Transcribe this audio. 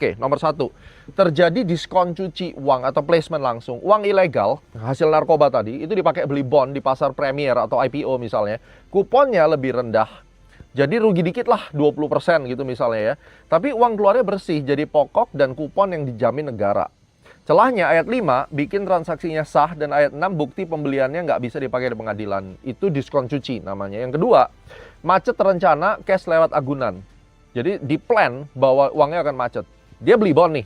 Oke, nomor satu, terjadi diskon cuci uang atau placement langsung. Uang ilegal, hasil narkoba tadi, itu dipakai beli bond di pasar Premier atau IPO misalnya. Kuponnya lebih rendah. Jadi rugi dikit lah, 20% gitu misalnya ya. Tapi uang keluarnya bersih, jadi pokok dan kupon yang dijamin negara. Celahnya ayat 5, bikin transaksinya sah, dan ayat 6, bukti pembeliannya nggak bisa dipakai di pengadilan. Itu diskon cuci namanya. Yang kedua, macet rencana cash lewat agunan. Jadi di plan bahwa uangnya akan macet. Dia beli bond nih,